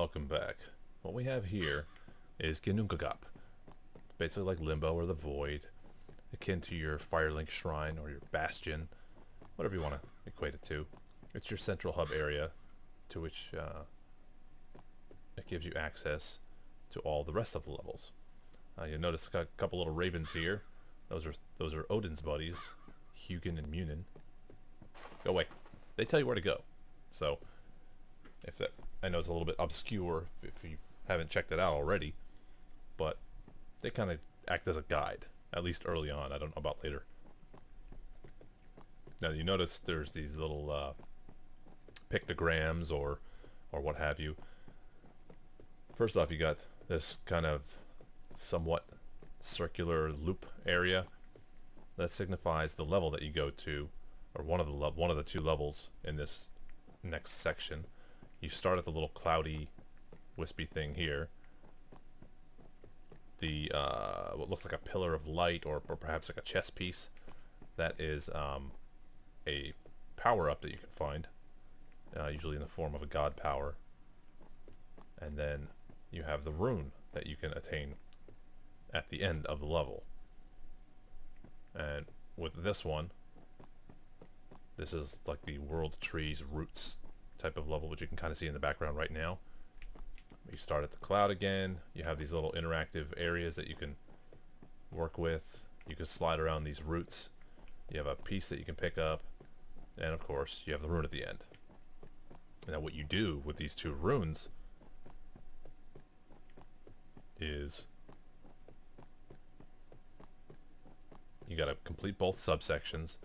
welcome back. What we have here is Ginnungagap. Basically like Limbo or the Void, akin to your Firelink Shrine or your Bastion, whatever you want to equate it to. It's your central hub area to which it gives you access to all the rest of the levels. You'll notice it's got a couple little ravens here. Those are Odin's buddies, Hugin and Munin. Go away. They tell you where to go. So, if that, I know it's a little bit obscure if you haven't checked it out already, but they kind of act as a guide, at least early on. I don't know about later. Now you notice there's these little pictograms or what have you. First off, you got this kind of somewhat circular loop area that signifies the level that you go to, or one of the two levels in this next section. You start at the little cloudy, wispy thing here. The what looks like a pillar of light, or perhaps like a chess piece. That is a power-up that you can find, usually in the form of a god power. And then you have the rune that you can attain at the end of the level. And with this one, this is like the world tree's roots type of level, which you can kind of see in the background right now. You start at the cloud again. You have these little interactive areas that you can work with. You can slide around these roots. You have a piece that you can pick up, and of course you have the rune at the end. Now what you do with these two runes is you gotta complete both subsections,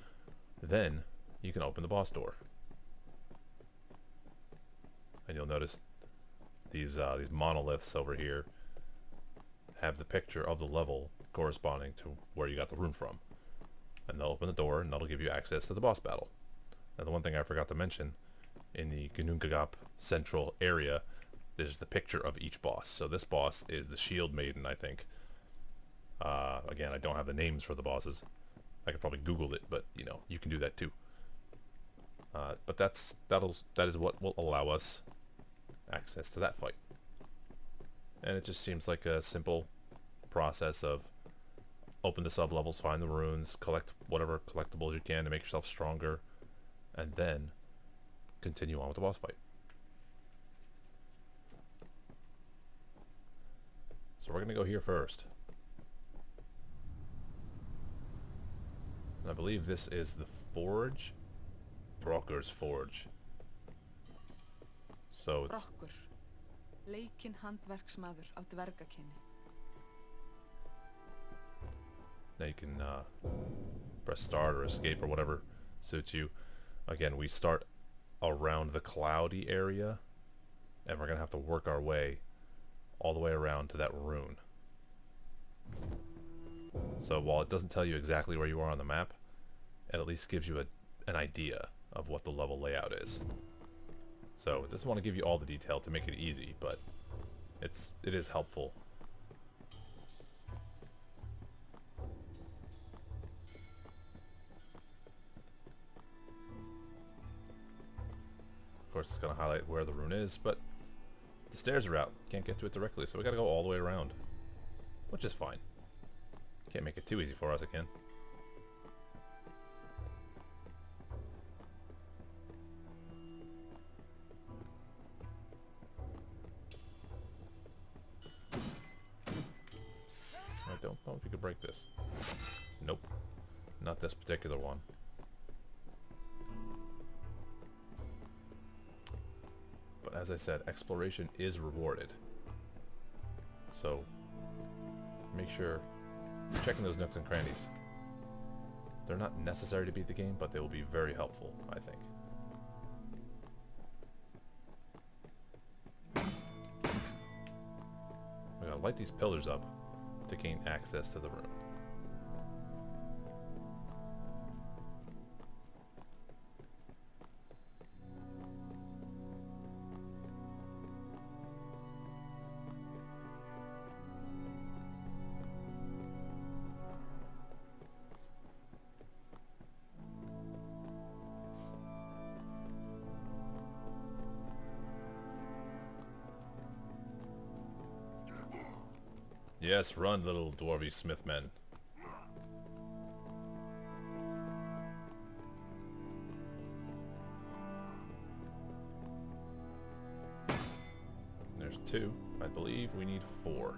then you can open the boss door. And you'll notice these monoliths over here have the picture of the level corresponding to where you got the rune from. And they'll open the door, and that'll give you access to the boss battle. Now the one thing I forgot to mention, in the Ginnungagap central area, there's the picture of each boss. So this boss is the Shield Maiden, I think. Again, I don't have the names for the bosses. I could probably Google it, but you know, you can do that too. But that is what will allow us access to that fight. And it just seems like a simple process of open the sub-levels, find the runes, collect whatever collectibles you can to make yourself stronger, and then continue on with the boss fight. So we're going to go here first. I believe this is the forge. Brokkur's forge. So it's... Brokkur, leikinn handverksmaður á dvergakinni. Now you can press start or escape or whatever suits you. Again, we start around the cloudy area, and we're going to have to work our way all the way around to that rune. So while it doesn't tell you exactly where you are on the map, it at least gives you an idea of what the level layout is. So it doesn't want to give you all the detail to make it easy, but it is helpful. Of course, it's going to highlight where the rune is, but the stairs are out. Can't get to it directly, so we got to go all the way around, which is fine. Can't make it too easy for us again. I don't know if you could break this. Nope. Not this particular one. But as I said, exploration is rewarded. So make sure you're checking those nooks and crannies. They're not necessary to beat the game, but they will be very helpful, I think. We gotta light these pillars up to gain access to the room. Yes, run, little dwarvy smith men. There's 2. I believe we need 4.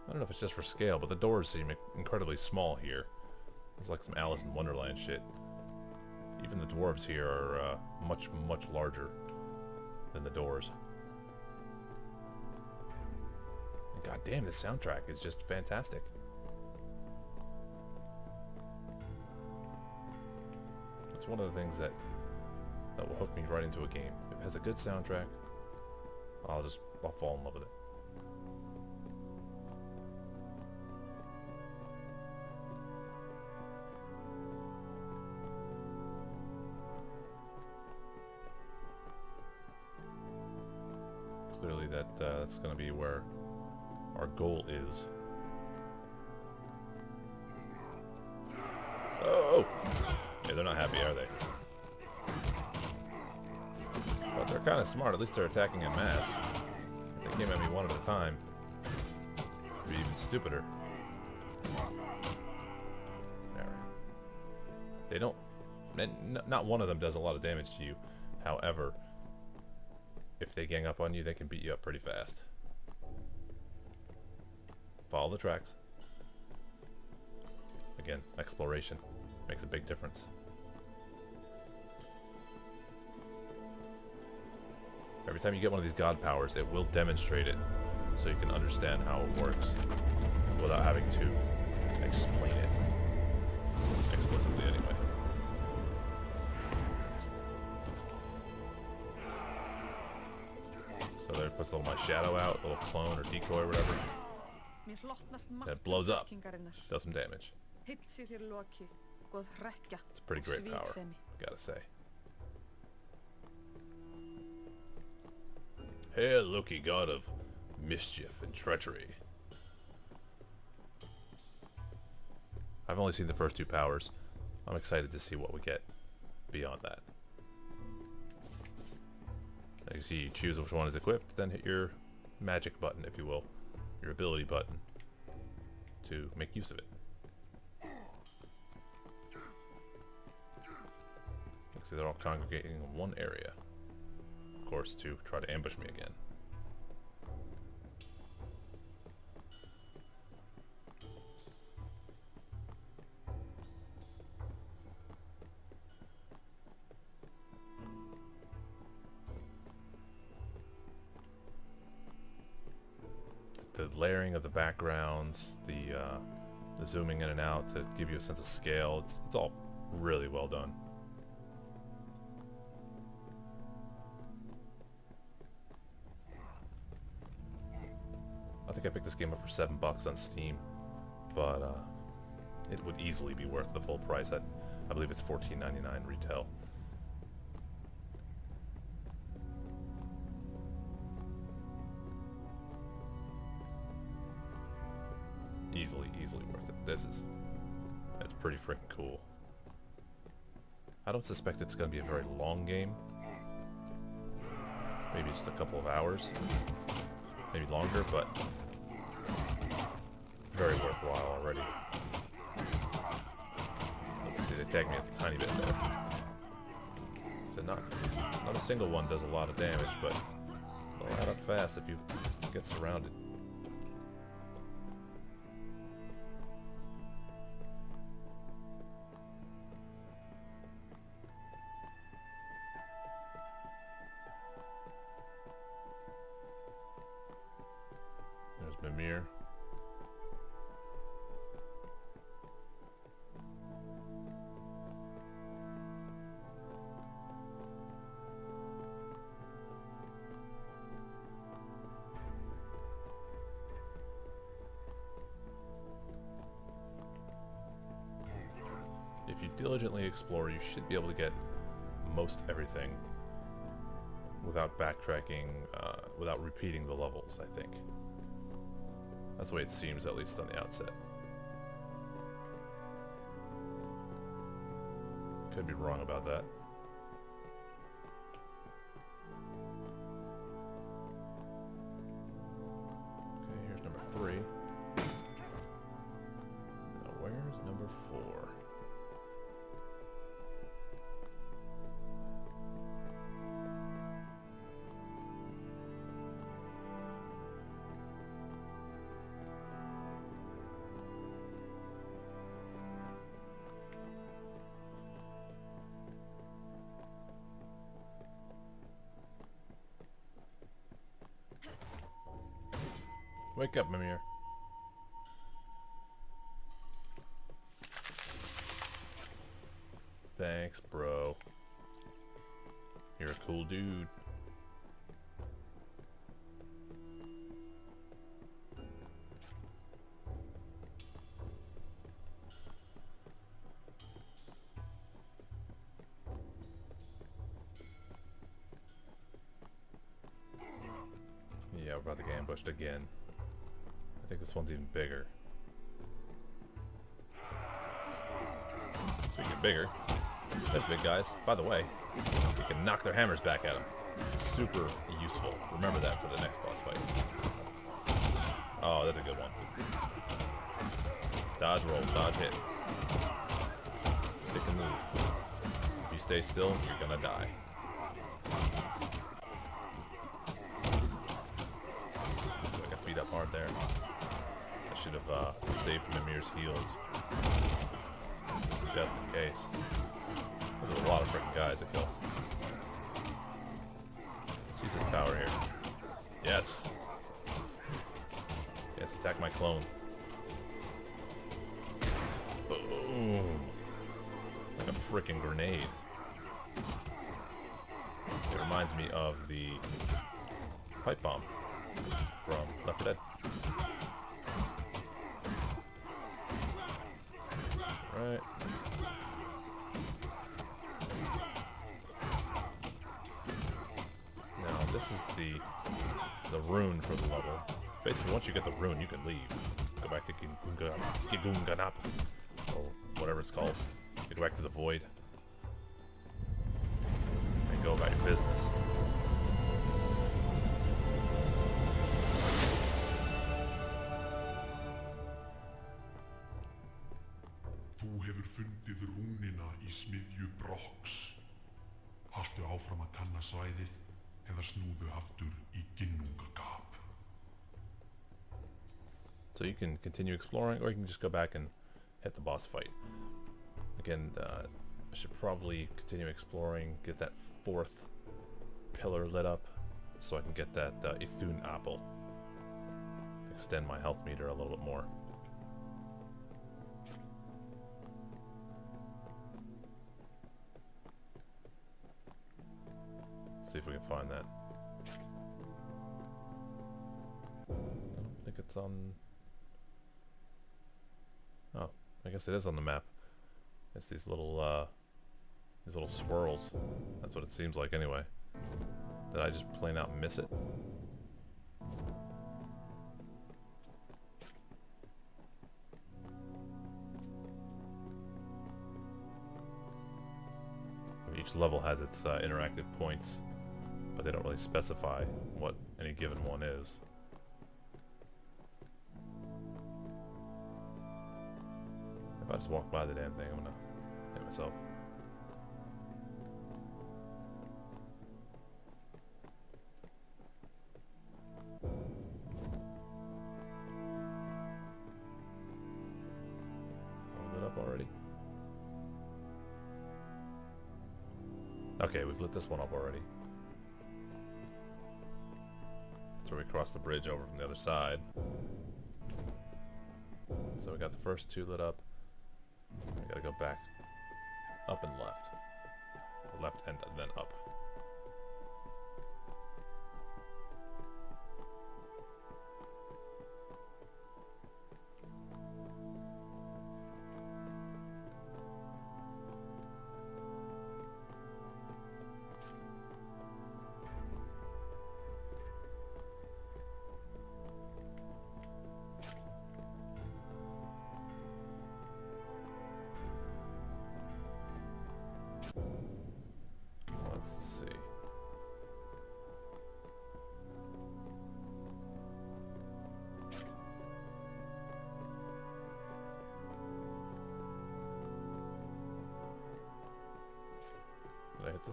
I don't know if it's just for scale, but the doors seem incredibly small here. It's like some Alice in Wonderland shit. Even the dwarves here are much, much larger than the doors. And god damn, this soundtrack is just fantastic. It's one of the things that will hook me right into a game. If it has a good soundtrack, I'll fall in love with it. Clearly that's going to be where our goal is. Oh! Yeah, they're not happy, are they? But they're kind of smart. At least they're attacking en masse. If they came at me one at a time, it'd be even stupider. There. They don't... Not one of them does a lot of damage to you. However, if they gang up on you, they can beat you up pretty fast. Follow the tracks. Again, exploration makes a big difference. Every time you get one of these god powers, it will demonstrate it so you can understand how it works without having to explain it explicitly anyway. So there puts a little my shadow out, a little clone or decoy or whatever. That blows up. Does some damage. It's a pretty great power, I gotta say. Hail Loki, god of mischief and treachery. I've only seen the first 2 powers. I'm excited to see what we get beyond that. As you see, you choose which one is equipped, then hit your magic button, if you will. Your ability button to make use of it. You can see they're all congregating in one area. Of course, to try to ambush me again. The layering of the backgrounds, the zooming in and out to give you a sense of scale, it's all really well done. I think I picked this game up for $7 on Steam, but it would easily be worth the full price. I believe it's $14.99 retail. Easily worth it. It's pretty freaking cool. I don't suspect it's going to be a very long game. Maybe just a couple of hours. Maybe longer, but very worthwhile already. See, they tagged me a tiny bit there. So not a single one does a lot of damage, but they'll add up fast if you get surrounded. Mimir. If you diligently explore, you should be able to get most everything without backtracking, without repeating the levels, I think. That's the way it seems, at least on the outset. Could be wrong about that. Okay, here's number 3. Now where's number 4? Wake up, Mimir. Thanks, bro. You're a cool dude. Yeah, we're about to get ambushed again. I think this one's even bigger. Speaking of bigger, those big guys, by the way, we can knock their hammers back at them. Super useful. Remember that for the next boss fight. Oh, that's a good one. Dodge roll, dodge hit. Stick and move. If you stay still, you're gonna die. I got beat up hard there. I should have saved Mimir's heals. Just in case. There's a lot of freaking guys to kill. Let's use his power here. Yes! Yes, attack my clone. Boom! Like a freaking grenade. It reminds me of the pipe bomb from Left 4 Dead. Right. Now this is the rune for the level. Basically, once you get the rune, you can leave. Go back to Gigunganap, or whatever it's called. You go back to the void and go about your business. Þú hefur fundið rúnina í smiðju Brokks. Haltu áfram að kanna svæðið eða snúðu aftur í Ginnungagap. So you can continue exploring, or you can just go back and hit the boss fight. Again, I should probably continue exploring, get that 4th pillar lit up, so I can get that Ithun apple. Extend my health meter a little bit more. See if we can find that. I don't think it's on... Oh, I guess it is on the map. It's these little swirls. That's what it seems like anyway. Did I just plain out miss it? Each level has its interactive points, but they don't really specify what any given one is. If I just walk by the damn thing, I'm gonna hit myself. Hold it up already. Okay, we've lit this one up already. That's where we crossed the bridge over from the other side. So we got the first 2 lit up. We gotta go back up and left. Or left and then up.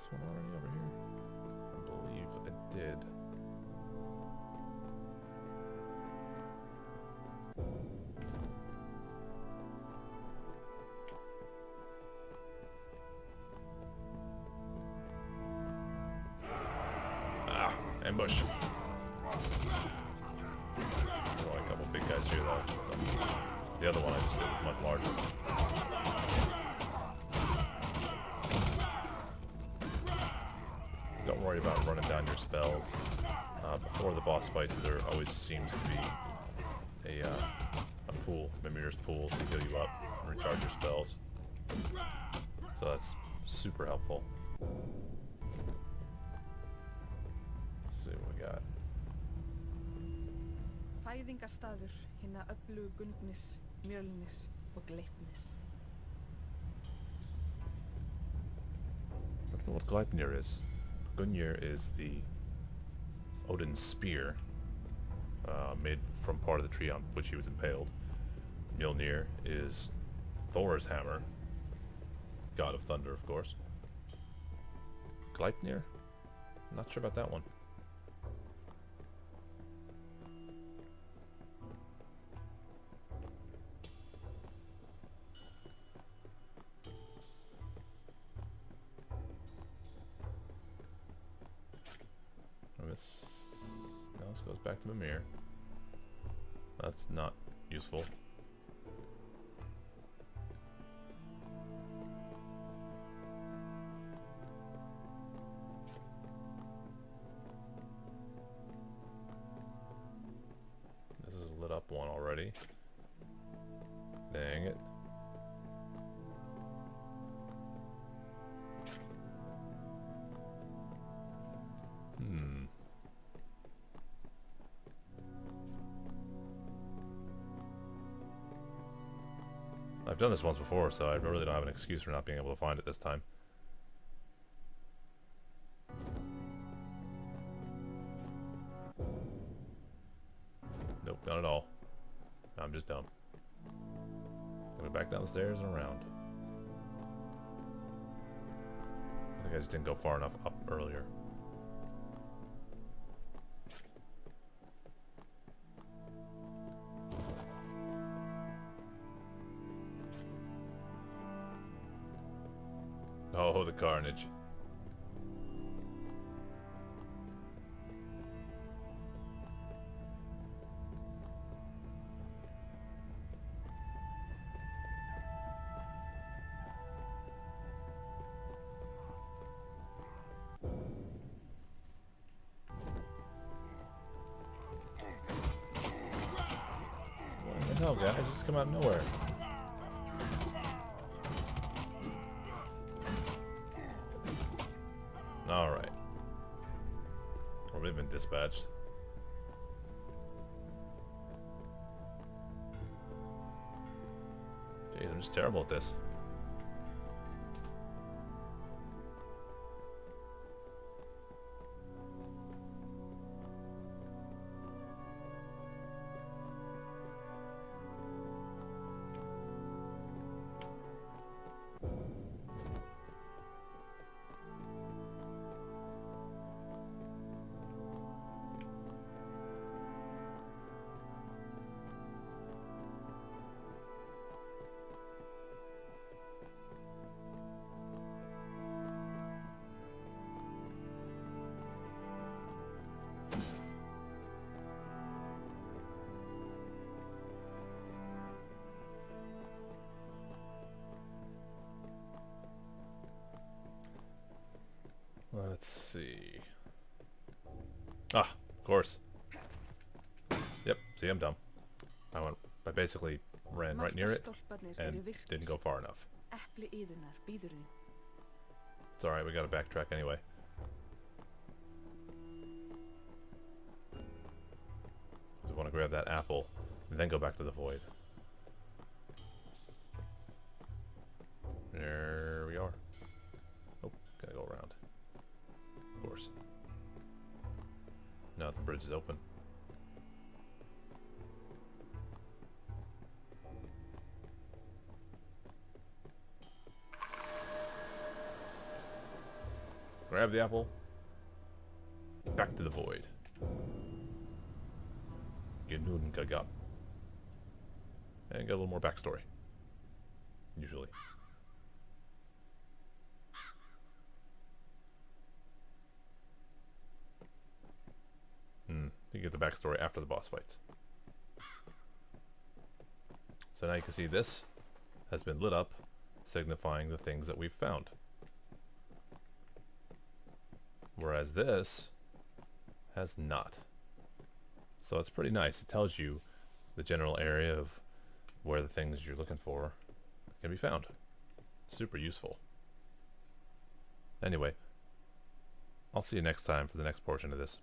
this one already over here? I believe I did. Ah, ambush. Oh, a couple big guys here though. The other one I just did was much larger. Don't worry about running down your spells. Before the boss fights, there always seems to be a pool, Mimir's pool, to heal you up and recharge your spells. So that's super helpful. Let's see what we got. Fæðingarstaður hinna öflugu Gundnis, Mjölnis og Gleipnis. I don't know what Gleipnir is. Gungnir is the Odin's spear, made from part of the tree on which he was impaled. Mjolnir is Thor's hammer, god of thunder, of course. Gleipnir? Not sure about that one. This goes back to Mimir. That's not useful. This is a lit up one already. Dang it. I've done this once before, so I really don't have an excuse for not being able to find it this time. Nope, not at all. I'm just dumb. Going back down the stairs and around. I think I just didn't go far enough up earlier. Oh, the carnage. What the hell, guys? Just come out of nowhere. Alright. Or we've been dispatched. Jeez, I'm just terrible at this. Let's see. Ah, of course. Yep, see, I'm dumb. I basically ran right near it and didn't go far enough. It's alright, we gotta backtrack anyway. We want to grab that apple and then go back to the void. There we are. Oh, gotta go around. Of course. Now the bridge is open. grab the apple. Back to the void. Ginnungagap. And get a little more backstory. Usually. You get the backstory after the boss fights. So now you can see this has been lit up, signifying the things that we've found. Whereas this has not. So it's pretty nice. It tells you the general area of where the things you're looking for can be found. Super useful. Anyway, I'll see you next time for the next portion of this.